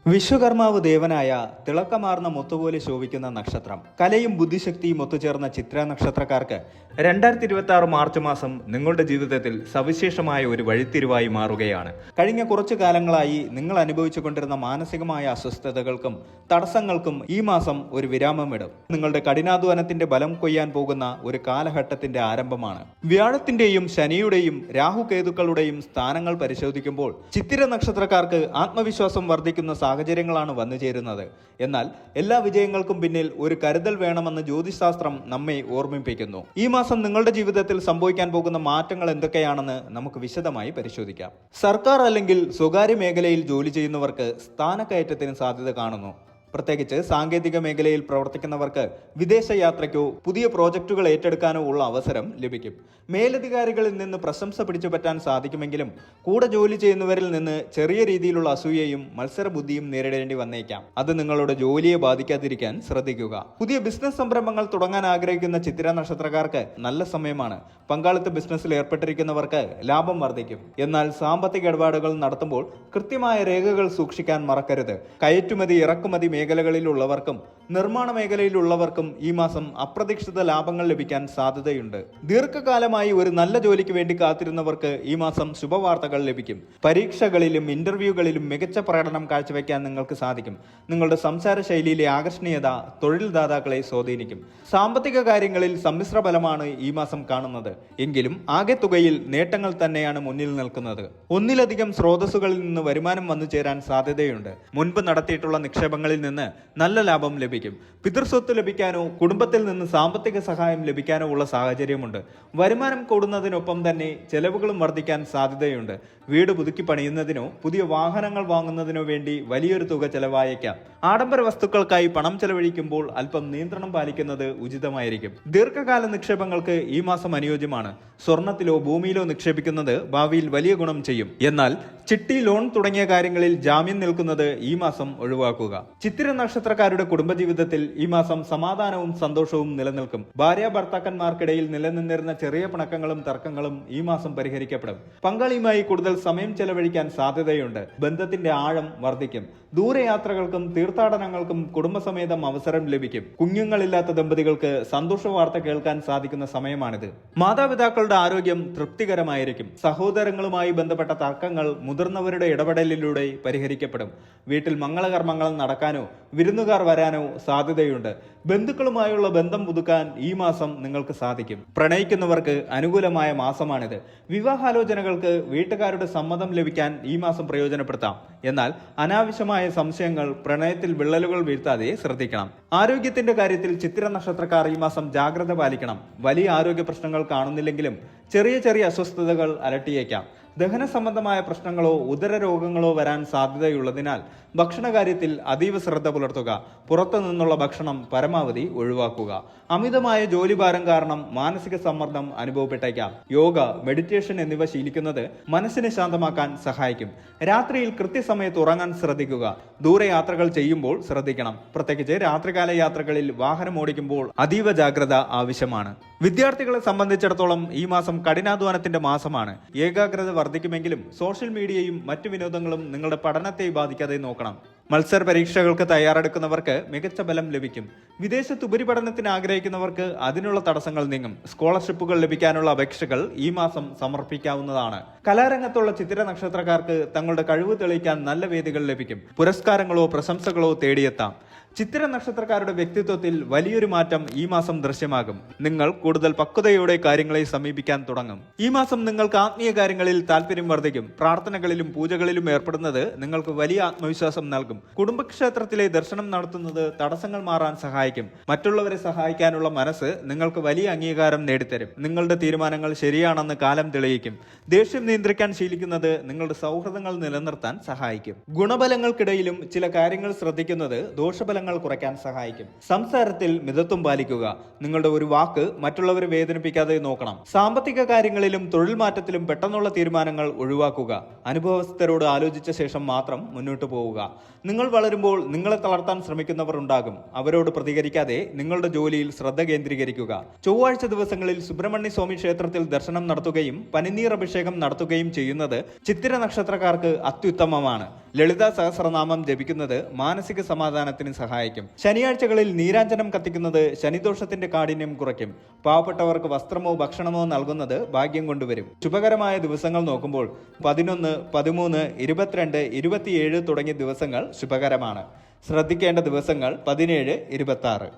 വിശ്വകർമാവ് ദേവനായ തിളക്കമാർന്ന മുത്തുപോലെ ശോഭിക്കുന്ന നക്ഷത്രം. കലയും ബുദ്ധിശക്തിയും ഒത്തുചേർന്ന ചിത്ര നക്ഷത്രക്കാർക്ക് 2026 മാർച്ച് മാസം നിങ്ങളുടെ ജീവിതത്തിൽ സവിശേഷമായ ഒരു വഴിത്തിരിവായി മാറുകയാണ്. കഴിഞ്ഞ കുറച്ചു കാലങ്ങളായി നിങ്ങൾ അനുഭവിച്ചുകൊണ്ടിരുന്ന മാനസികമായ അസ്വസ്ഥതകൾക്കും തടസ്സങ്ങൾക്കും ഈ മാസം ഒരു വിരാമമിടും. നിങ്ങളുടെ കഠിനാധ്വാനത്തിന്റെ ബലം കൊയ്യാൻ പോകുന്ന ഒരു കാലഘട്ടത്തിന്റെ ആരംഭമാണ്. വ്യാഴത്തിന്റെയും ശനിയുടെയും രാഹുകേതുക്കളുടെയും സ്ഥാനങ്ങൾ പരിശോധിക്കുമ്പോൾ ചിത്തിര നക്ഷത്രക്കാർക്ക് ആത്മവിശ്വാസം വർദ്ധിക്കുന്ന സാഹചര്യങ്ങളാണ് വന്നു ചേരുന്നത്. എന്നാൽ എല്ലാ വിജയങ്ങൾക്കും പിന്നിൽ ഒരു കരുതൽ വേണമെന്ന് ജ്യോതിശാസ്ത്രം നമ്മെ ഓർമ്മിപ്പിക്കുന്നു. ഈ മാസം നിങ്ങളുടെ ജീവിതത്തിൽ സംഭവിക്കാൻ പോകുന്ന മാറ്റങ്ങൾ എന്തൊക്കെയാണെന്ന് നമുക്ക് വിശദമായി പരിശോധിക്കാം. സർക്കാർ അല്ലെങ്കിൽ സ്വകാര്യ മേഖലയിൽ ജോലി ചെയ്യുന്നവർക്ക് സ്ഥാനക്കയറ്റത്തിന് സാധ്യത കാണുന്നു. പ്രത്യേകിച്ച് സാങ്കേതിക മേഖലയിൽ പ്രവർത്തിക്കുന്നവർക്ക് വിദേശ യാത്രയ്ക്കോ പുതിയ പ്രോജക്റ്റുകൾ ഏറ്റെടുക്കാനോ ഉള്ള അവസരം ലഭിക്കും. മേലധികാരികളിൽ നിന്ന് പ്രശംസ പിടിച്ചുപറ്റാൻ സാധിക്കുമെങ്കിലും കൂടെ ജോലി ചെയ്യുന്നവരിൽ നിന്ന് ചെറിയ രീതിയിലുള്ള അസൂയയും മത്സരബുദ്ധിയും നേരിടേണ്ടി വന്നേക്കാം. അത് നിങ്ങളുടെ ജോലിയെ ബാധിക്കാതിരിക്കാൻ ശ്രദ്ധിക്കുക. പുതിയ ബിസിനസ് സംരംഭങ്ങൾ തുടങ്ങാൻ ആഗ്രഹിക്കുന്ന ചിത്തിര നക്ഷത്രക്കാർക്ക് നല്ല സമയമാണ്. പങ്കാളിത്ത ബിസിനസ്സിൽ ഏർപ്പെട്ടിരിക്കുന്നവർക്ക് ലാഭം വർദ്ധിക്കും. എന്നാൽ സാമ്പത്തിക ഇടപാടുകൾ നടത്തുമ്പോൾ കൃത്യമായ രേഖകൾ സൂക്ഷിക്കാൻ മറക്കരുത്. കയറ്റുമതി ഇറക്കുമതി മേഖലകളിലുള്ളവർക്കും നിർമ്മാണ മേഖലയിലുള്ളവർക്കും ഈ മാസം അപ്രതീക്ഷിത ലാഭങ്ങൾ ലഭിക്കാൻ സാധ്യതയുണ്ട്. ദീർഘകാലമായി ഒരു നല്ല ജോലിക്ക് വേണ്ടി കാത്തിരുന്നവർക്ക് ഈ മാസം ശുഭവാർത്തകൾ ലഭിക്കും. പരീക്ഷകളിലും ഇന്റർവ്യൂകളിലും മികച്ച പ്രകടനം കാഴ്ചവെക്കാൻ നിങ്ങൾക്ക് സാധിക്കും. നിങ്ങളുടെ സംസാര ശൈലിയിലെ ആകർഷണീയത തൊഴിൽദാതാക്കളെ സ്വാധീനിക്കും. സാമ്പത്തിക കാര്യങ്ങളിൽ സമ്മിശ്ര ഫലമാണ് ഈ മാസം കാണുന്നത്. എങ്കിലും ആകെ തുകയിൽ നേട്ടങ്ങൾ തന്നെയാണ് മുന്നിൽ നിൽക്കുന്നത്. ഒന്നിലധികം സ്രോതസ്സുകളിൽ നിന്ന് വരുമാനം വന്നു ചേരാൻ സാധ്യതയുണ്ട്. മുൻപ് നടത്തിയിട്ടുള്ള നിക്ഷേപങ്ങളിൽ നിന്ന് നല്ല ലാഭം ലഭിക്കും. പിതൃസ്വത്ത് ലഭിക്കാനോ കുടുംബത്തിൽ നിന്ന് സാമ്പത്തിക സഹായം ലഭിക്കാനോ ഉള്ള സാഹചര്യമുണ്ട്. വരുമാനം കൂടുന്നതിനൊപ്പം തന്നെ ചെലവുകളും വർദ്ധിക്കാൻ സാധ്യതയുണ്ട്. വീട് പുതുക്കി പണിയുന്നതിനോ പുതിയ വാഹനങ്ങൾ വാങ്ങുന്നതിനോ വേണ്ടി വലിയൊരു തുക ചെലവായേക്കാം. ആഡംബര വസ്തുക്കൾക്കായി പണം ചെലവഴിക്കുമ്പോൾ അല്പം നിയന്ത്രണം പാലിക്കുന്നത് ഉചിതമായിരിക്കും. ദീർഘകാല നിക്ഷേപങ്ങൾക്ക് ഈ മാസം അനുയോജ്യമാണ്. സ്വർണത്തിലോ ഭൂമിയിലോ നിക്ഷേപിക്കുന്നത് ഭാവിയിൽ വലിയ ഗുണം ചെയ്യും. എന്നാൽ ചിട്ടി, ലോൺ തുടങ്ങിയ കാര്യങ്ങളിൽ ജാമ്യം നിൽക്കുന്നത് ഈ മാസം ഒഴിവാക്കുക. ചിത്തിര നക്ഷത്രക്കാരുടെ കുടുംബജീവിതത്തിൽ ഈ മാസം സമാധാനവും സന്തോഷവും നിലനിൽക്കും. ഭാര്യ ഭർത്താക്കന്മാർക്കിടയിൽ നിലനിന്നിരുന്ന ചെറിയ പിണക്കങ്ങളും തർക്കങ്ങളും ഈ മാസം പരിഹരിക്കപ്പെടും. പങ്കാളിയുമായി കൂടുതൽ സമയം ചെലവഴിക്കാൻ സാധ്യതയുണ്ട്. ബന്ധത്തിന്റെ ആഴം വർദ്ധിക്കും. ദൂരയാത്രകൾക്കും തീർത്ഥാടനങ്ങൾക്കും കുടുംബസമേതം അവസരം ലഭിക്കും. കുഞ്ഞുങ്ങളില്ലാത്ത ദമ്പതികൾക്ക് സന്തോഷ വാർത്ത കേൾക്കാൻ സാധിക്കുന്ന സമയമാണിത്. മാതാപിതാക്കളുടെ ആരോഗ്യം തൃപ്തികരമായിരിക്കും. സഹോദരങ്ങളുമായി ബന്ധപ്പെട്ട തർക്കങ്ങൾ മുതിർന്നവരുടെ ഇടപെടലിലൂടെ പരിഹരിക്കപ്പെടും. വീട്ടിൽ മംഗളകർമ്മങ്ങൾ നടക്കാനോ വിരുന്നുകാർ വരാനോ സാധ്യതയുണ്ട്. ബന്ധുക്കളുമായുള്ള ബന്ധം പുതുക്കാൻ ഈ മാസം നിങ്ങൾക്ക് സാധിക്കും. പ്രണയിക്കുന്നവർക്ക് അനുകൂലമായ മാസമാണിത്. വിവാഹാലോചനകൾക്ക് വീട്ടുകാരുടെ സമ്മതം ലഭിക്കാൻ ഈ മാസം പ്രയോജനപ്പെടുത്താം. എന്നാൽ അനാവശ്യമായ സംശയങ്ങൾ പ്രണയത്തിൽ വിള്ളലുകൾ വീഴ്ത്താതെ ശ്രദ്ധിക്കണം. ആരോഗ്യത്തിന്റെ കാര്യത്തിൽ ചിത്തിര നക്ഷത്രക്കാർ ഈ മാസം ജാഗ്രത പാലിക്കണം. വലിയ ആരോഗ്യ പ്രശ്നങ്ങൾ കാണുന്നില്ലെങ്കിലും ചെറിയ ചെറിയ അസ്വസ്ഥതകൾ അലട്ടിയേക്കാം. ദഹന സംബന്ധമായ പ്രശ്നങ്ങളോ ഉദര രോഗങ്ങളോ വരാൻ സാധ്യതയുള്ളതിനാൽ ഭക്ഷണകാര്യത്തിൽ അതീവ ശ്രദ്ധ പുലർത്തുക. പുറത്തു നിന്നുള്ള ഭക്ഷണം പരമാവധി ഒഴിവാക്കുക. അമിതമായ ജോലിഭാരം കാരണം മാനസിക സമ്മർദ്ദം അനുഭവപ്പെട്ടേക്കാം. യോഗ, മെഡിറ്റേഷൻ എന്നിവ ശീലിക്കുന്നത് മനസ്സിനെ ശാന്തമാക്കാൻ സഹായിക്കും. രാത്രിയിൽ കൃത്യസമയത്ത് ഉറങ്ങാൻ ശ്രദ്ധിക്കുക. ദൂരയാത്രകൾ ചെയ്യുമ്പോൾ ശ്രദ്ധിക്കണം. പ്രത്യേകിച്ച് രാത്രികാല യാത്രകളിൽ വാഹനം ഓടിക്കുമ്പോൾ അതീവ ജാഗ്രത ആവശ്യമാണ്. വിദ്യാർത്ഥികളെ സംബന്ധിച്ചിടത്തോളം ഈ മാസം കഠിനാധ്വാനത്തിന്റെ മാസമാണ്. ഏകാഗ്രത വർദ്ധിക്കുമെങ്കിലും സോഷ്യൽ മീഡിയയും മറ്റു വിനോദങ്ങളും നിങ്ങളുടെ പഠനത്തെ ബാധിക്കാതെ നോക്കണം. മത്സര പരീക്ഷകൾക്ക് തയ്യാറെടുക്കുന്നവർക്ക് മികച്ച ബലം ലഭിക്കും. വിദേശത്ത് ഉപരിപഠനത്തിന് ആഗ്രഹിക്കുന്നവർക്ക് അതിനുള്ള തടസ്സങ്ങൾ നീങ്ങും. സ്കോളർഷിപ്പുകൾ ലഭിക്കാനുള്ള അപേക്ഷകൾ ഈ മാസം സമർപ്പിക്കാവുന്നതാണ്. കലാരംഗത്തുള്ള ചിത്തിര നക്ഷത്രക്കാർക്ക് തങ്ങളുടെ കഴിവ് തെളിയിക്കാൻ നല്ല വേദികൾ ലഭിക്കും. പുരസ്കാരങ്ങളോ പ്രശംസകളോ തേടിയെത്താം. ചിത്തിര നക്ഷത്രക്കാരുടെ വ്യക്തിത്വത്തിൽ വലിയൊരു മാറ്റം ഈ മാസം ദൃശ്യമാകും. നിങ്ങൾ കൂടുതൽ പക്വതയോടെ കാര്യങ്ങളെ സമീപിക്കാൻ തുടങ്ങും. ഈ മാസം നിങ്ങൾക്ക് ആത്മീയ കാര്യങ്ങളിൽ താല്പര്യം വർദ്ധിക്കും. പ്രാർത്ഥനകളിലും പൂജകളിലും ഏർപ്പെടുന്നത് നിങ്ങൾക്ക് വലിയ ആത്മവിശ്വാസം നൽകും. കുടുംബക്ഷേത്രത്തിലെ ദർശനം നടത്തുന്നത് തടസ്സങ്ങൾ മാറാൻ സഹായിക്കും. മറ്റുള്ളവരെ സഹായിക്കാനുള്ള മനസ്സ് നിങ്ങൾക്ക് വലിയ അംഗീകാരം നേടിത്തരും. നിങ്ങളുടെ തീരുമാനങ്ങൾ ശരിയാണെന്ന് കാലം തെളിയിക്കും. ദേഷ്യം നിയന്ത്രിക്കാൻ ശീലിക്കുന്നത് നിങ്ങളുടെ സൗഹൃദങ്ങൾ നിലനിർത്താൻ സഹായിക്കും. ഗുണഫലങ്ങൾക്കിടയിലും ചില കാര്യങ്ങൾ ശ്രദ്ധിക്കുന്നത് ദോഷഫലങ്ങൾ കുറയ്ക്കാൻ സഹായിക്കും. സംസാരത്തിൽ മിതത്വം പാലിക്കുക. നിങ്ങളുടെ ഒരു വാക്ക് മറ്റുള്ളവരെ വേദനിപ്പിക്കാതെ നോക്കണം. സാമ്പത്തിക കാര്യങ്ങളിലും തൊഴിൽ മാറ്റത്തിലും പെട്ടെന്നുള്ള തീരുമാനങ്ങൾ ഒഴിവാക്കുക. അനുഭവസ്ഥരോട് ആലോചിച്ച ശേഷം മാത്രം മുന്നോട്ട് പോവുക. നിങ്ങൾ വളരുമ്പോൾ നിങ്ങളെ തളർത്താൻ ശ്രമിക്കുന്നവർ ഉണ്ടാകും. അവരോട് പ്രതികരിക്കാതെ നിങ്ങളുടെ ജോലിയിൽ ശ്രദ്ധ കേന്ദ്രീകരിക്കുക. ചൊവ്വാഴ്ച ദിവസങ്ങളിൽ സുബ്രഹ്മണ്യ സ്വാമി ക്ഷേത്രത്തിൽ ദർശനം നടത്തുകയും പനിനീർ അഭിഷേകം നടത്തുകയും നടത്തുകയും ചെയ്യുന്നത് ചിത്തിര നക്ഷത്രക്കാർക്ക് അത്യുത്തമമാണ്. ലളിതാ സഹസ്രനാമം ജപിക്കുന്നത് മാനസിക സമാധാനത്തിന് സഹായിക്കും. ശനിയാഴ്ചകളിൽ നീരാഞ്ജനം കത്തിക്കുന്നത് ശനിദോഷത്തിന്റെ കാഠിന്യം കുറയ്ക്കും. പാവപ്പെട്ടവർക്ക് വസ്ത്രമോ ഭക്ഷണമോ നൽകുന്നത് ഭാഗ്യം കൊണ്ടുവരും. ശുഭകരമായ ദിവസങ്ങൾ നോക്കുമ്പോൾ 11, 13, 22, 27 തുടങ്ങിയ ദിവസങ്ങൾ ശുഭകരമാണ്. ശ്രദ്ധിക്കേണ്ട ദിവസങ്ങൾ 17, 26.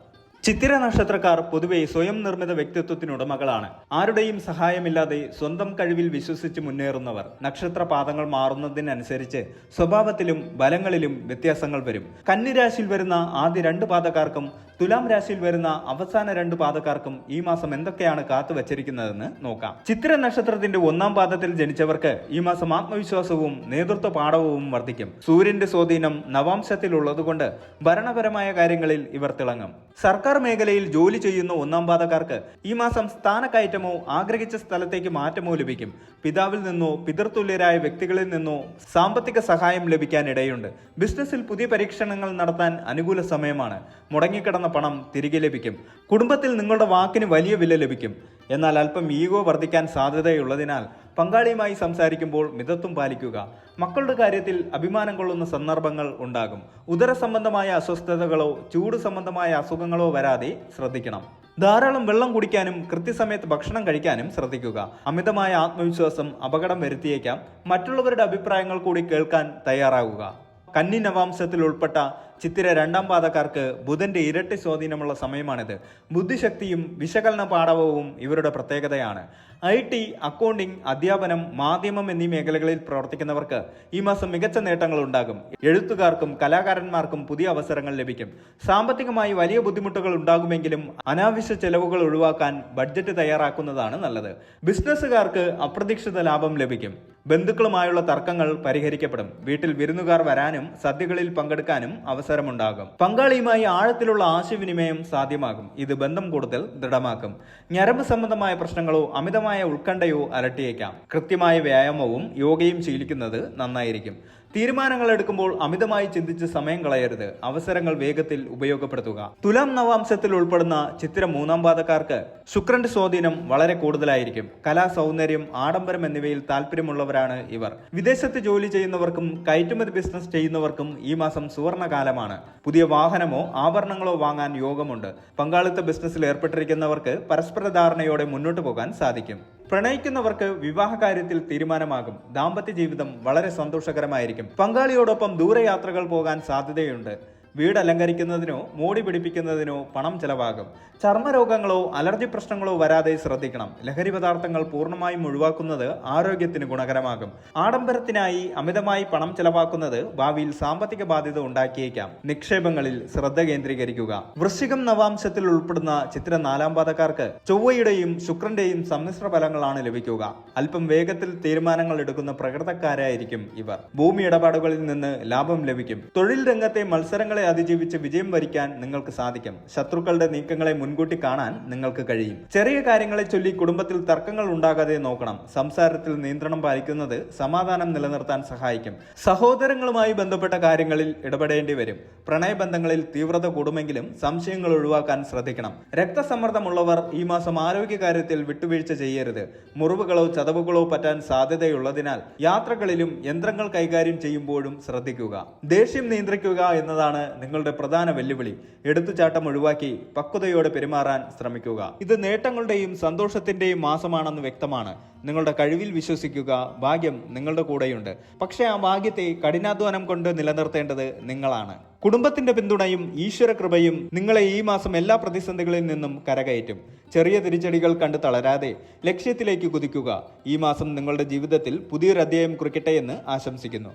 ചിത്തിര നക്ഷത്രക്കാർ പൊതുവെ സ്വയം നിർമ്മിത വ്യക്തിത്വത്തിനുടമകളാണ്. ആരുടെയും സഹായമില്ലാതെ സ്വന്തം കഴിവിൽ വിശ്വസിച്ച് മുന്നേറുന്നവർ. നക്ഷത്ര പാദങ്ങൾ മാറുന്നതിനനുസരിച്ച് സ്വഭാവത്തിലും ബലങ്ങളിലും വ്യത്യാസങ്ങൾ വരും. കന്നി രാശിയിൽ വരുന്ന ആദ്യ 2 പാദക്കാർക്കും തുലാം രാശിയിൽ വരുന്ന അവസാന 2 പാദക്കാർക്കും ഈ മാസം എന്തൊക്കെയാണ് കാത്തു വച്ചിരിക്കുന്നതെന്ന് നോക്കാം. ചിത്തിര നക്ഷത്രത്തിന്റെ 1-ാം പാദത്തിൽ ജനിച്ചവർക്ക് ഈ മാസം ആത്മവിശ്വാസവും നേതൃത്വ പാഠവും വർദ്ധിക്കും. സൂര്യന്റെ സ്വാധീനം നവാംശത്തിൽ ഉള്ളതുകൊണ്ട് ഭരണപരമായ കാര്യങ്ങളിൽ ഇവർ തിളങ്ങും. സർക്കാർ മേഖലയിൽ ജോലി ചെയ്യുന്ന 1-ാം പാദക്കാർക്ക് ഈ മാസം സ്ഥാനക്കയറ്റമോ ആഗ്രഹിച്ച സ്ഥലത്തേക്ക് മാറ്റമോ ലഭിക്കും. പിതാവിൽ നിന്നോ പിതൃതുല്യരായ വ്യക്തികളിൽ നിന്നോ സാമ്പത്തിക സഹായം ലഭിക്കാൻ ഇടയുണ്ട്. ബിസിനസ്സിൽ പുതിയ പരീക്ഷണങ്ങൾ നടത്താൻ അനുകൂല സമയമാണ്. മുടങ്ങിക്കിടന്ന പണം തിരികെ ലഭിക്കും. കുടുംബത്തിൽ നിങ്ങളുടെ വാക്കിന് വലിയ വില ലഭിക്കും. എന്നാൽ അല്പം ഈഗോ വർദ്ധിക്കാൻ സാധ്യതയുള്ളതിനാൽ പങ്കാളിയുമായി സംസാരിക്കുമ്പോൾ മിതത്വം പാലിക്കുക. മക്കളുടെ കാര്യത്തിൽ അഭിമാനം കൊള്ളുന്ന സന്ദർഭങ്ങൾ ഉണ്ടാകും. ഉദര സംബന്ധമായ അസ്വസ്ഥതകളോ ചൂട് സംബന്ധമായ അസുഖങ്ങളോ വരാതെ ശ്രദ്ധിക്കണം. ധാരാളം വെള്ളം കുടിക്കാനും കൃത്യസമയത്ത് ഭക്ഷണം കഴിക്കാനും ശ്രദ്ധിക്കുക. അമിതമായ ആത്മവിശ്വാസം അപകടം വരുത്തിയേക്കാം. മറ്റുള്ളവരുടെ അഭിപ്രായങ്ങൾ കൂടി കേൾക്കാൻ തയ്യാറാകുക. കന്നി നവാംശത്തിൽ ഉൾപ്പെട്ട ചിത്തിര 2-ാം പാദക്കാർക്ക് ബുധന്റെ ഇരട്ടി സ്വാധീനമുള്ള സമയമാണിത്. ബുദ്ധിശക്തിയും വിശകലന പാടവവും ഇവരുടെ പ്രത്യേകതയാണ്. IT, അക്കൗണ്ടിംഗ്, അധ്യാപനം, മാധ്യമം എന്നീ മേഖലകളിൽ പ്രവർത്തിക്കുന്നവർക്ക് ഈ മാസം മികച്ച നേട്ടങ്ങൾ ഉണ്ടാകും. എഴുത്തുകാർക്കും കലാകാരന്മാർക്കും പുതിയ അവസരങ്ങൾ ലഭിക്കും. സാമ്പത്തികമായി വലിയ ബുദ്ധിമുട്ടുകൾ ഉണ്ടാകുമെങ്കിലും അനാവശ്യ ചെലവുകൾ ഒഴിവാക്കാൻ ബഡ്ജറ്റ് തയ്യാറാക്കുന്നതാണ് നല്ലത്. ബിസിനസ്സുകാർക്ക് അപ്രതീക്ഷിത ലാഭം ലഭിക്കും. ബന്ധുക്കളുമായുള്ള തർക്കങ്ങൾ പരിഹരിക്കപ്പെടും. വീട്ടിൽ വിരുന്നുകാർ വരാനും സദ്യകളിൽ പങ്കെടുക്കാനും അവസരമുണ്ടാകും. പങ്കാളിയുമായി ആഴത്തിലുള്ള ആശയവിനിമയം സാധ്യമാകും. ഇത് ബന്ധം കൂടുതൽ ദൃഢമാക്കും. ഞരമ്പ് സംബന്ധമായ പ്രശ്നങ്ങളോ അമിതമായ ഉത്കണ്ഠയോ അലട്ടിയേക്കാം. കൃത്യമായ വ്യായാമവും യോഗയും ശീലിക്കുന്നത് നന്നായിരിക്കും. തീരുമാനങ്ങൾ എടുക്കുമ്പോൾ അമിതമായി ചിന്തിച്ച് സമയം കളയരുത്. അവസരങ്ങൾ വേഗത്തിൽ ഉപയോഗപ്പെടുത്തുക. തുലാം നവാംശത്തിൽ ഉൾപ്പെടുന്ന ചിത്തിര 3-ാം പാദക്കാർക്ക് ശുക്രന്റെ സ്വാധീനം വളരെ കൂടുതലായിരിക്കും. കലാ, സൗന്ദര്യം, ആഡംബരം എന്നിവയിൽ താല്പര്യമുള്ളവരാണ് ഇവർ. വിദേശത്ത് ജോലി ചെയ്യുന്നവർക്കും കയറ്റുമതി ബിസിനസ് ചെയ്യുന്നവർക്കും ഈ മാസം സുവർണകാലമാണ്. പുതിയ വാഹനമോ ആഭരണങ്ങളോ വാങ്ങാൻ യോഗമുണ്ട്. പങ്കാളിത്ത ബിസിനസ്സിൽ ഏർപ്പെട്ടിരിക്കുന്നവർക്ക് പരസ്പര ധാരണയോടെ മുന്നോട്ട് പോകാൻ സാധിക്കും. പ്രണയിക്കുന്നവർക്ക് വിവാഹ കാര്യത്തിൽ തീരുമാനമാകും. ദാമ്പത്യ ജീവിതം വളരെ സന്തോഷകരമായിരിക്കും. പങ്കാളിയോടൊപ്പം ദൂരയാത്രകൾ പോകാൻ സാധ്യതയുണ്ട്. വീട് അലങ്കരിക്കുന്നതിനോ മോടി പിടിപ്പിക്കുന്നതിനോ പണം ചെലവാകും. ചർമ്മരോഗങ്ങളോ അലർജി പ്രശ്നങ്ങളോ വരാതെ ശ്രദ്ധിക്കണം. ലഹരി പദാർത്ഥങ്ങൾ പൂർണ്ണമായും ഒഴിവാക്കുന്നത് ആരോഗ്യത്തിന് ഗുണകരമാകും. ആഡംബരത്തിനായി അമിതമായി പണം ചെലവാക്കുന്നത് ഭാവിയിൽ സാമ്പത്തിക ബാധ്യത ഉണ്ടാക്കിയേക്കാം. നിക്ഷേപങ്ങളിൽ ശ്രദ്ധ കേന്ദ്രീകരിക്കുക. വൃശ്ചികം നവാംശത്തിൽ ഉൾപ്പെടുന്ന ചിത്തിര 4-ാം പാദക്കാർക്ക് ചൊവ്വയുടെയും ശുക്രന്റെയും സമ്മിശ്ര ഫലങ്ങളാണ് ലഭിക്കുക. അല്പം വേഗത്തിൽ തീരുമാനങ്ങൾ എടുക്കുന്ന പ്രകൃതക്കാരായിരിക്കും ഇവർ. ഭൂമി ഇടപാടുകളിൽ നിന്ന് ലാഭം ലഭിക്കും. തൊഴിൽ രംഗത്തെ മത്സരങ്ങളെ അതിജീവിച്ച് വിജയം വരിക്കാൻ നിങ്ങൾക്ക് സാധിക്കും. ശത്രുക്കളുടെ നീക്കങ്ങളെ മുൻകൂട്ടി കാണാൻ നിങ്ങൾക്ക് കഴിയും. ചെറിയ കാര്യങ്ങളെ ചൊല്ലി കുടുംബത്തിൽ തർക്കങ്ങൾ ഉണ്ടാകാതെ നോക്കണം. സംസാരത്തിൽ നിയന്ത്രണം പാലിക്കുന്നത് സമാധാനം നിലനിർത്താൻ സഹായിക്കും. സഹോദരങ്ങളുമായി ബന്ധപ്പെട്ട കാര്യങ്ങളിൽ ഇടപെടേണ്ടി വരും. പ്രണയബന്ധങ്ങളിൽ തീവ്രത കൂടുമെങ്കിലും സംശയങ്ങൾ ഒഴിവാക്കാൻ ശ്രദ്ധിക്കണം. രക്തസമ്മർദ്ദമുള്ളവർ ഈ മാസം ആരോഗ്യകാര്യത്തിൽ വിട്ടുവീഴ്ച ചെയ്യരുത്. മുറിവുകളോ ചതവുകളോ പറ്റാൻ സാധ്യതയുള്ളതിനാൽ യാത്രകളിലും യന്ത്രങ്ങൾ കൈകാര്യം ചെയ്യുമ്പോഴും ശ്രദ്ധിക്കുക. ദേഷ്യം നിയന്ത്രിക്കുക എന്നതാണ് നിങ്ങളുടെ പ്രധാന വെല്ലുവിളി. എടുത്തുചാട്ടം ഒഴിവാക്കി പക്വതയോടെ പെരുമാറാൻ ശ്രമിക്കുക. ഇത് നേട്ടങ്ങളുടെയും സന്തോഷത്തിന്റെയും മാസമാണെന്ന് വ്യക്തമാണ്. നിങ്ങളുടെ കഴിവിൽ വിശ്വസിക്കുക. ഭാഗ്യം നിങ്ങളുടെ കൂടെയുണ്ട്. പക്ഷേ ആ ഭാഗ്യത്തെ കഠിനാധ്വാനം കൊണ്ട് നിലനിർത്തേണ്ടത് നിങ്ങളാണ്. കുടുംബത്തിന്റെ പിന്തുണയും ഈശ്വര കൃപയും നിങ്ങളെ ഈ മാസം എല്ലാ പ്രതിസന്ധികളിൽ നിന്നും കരകയറ്റും. ചെറിയ തിരിച്ചടികൾ കണ്ട് തളരാതെ ലക്ഷ്യത്തിലേക്ക് കുതിക്കുക. ഈ മാസം നിങ്ങളുടെ ജീവിതത്തിൽ പുതിയൊരു അധ്യായം കുറിക്കട്ടെ എന്ന് ആശംസിക്കുന്നു.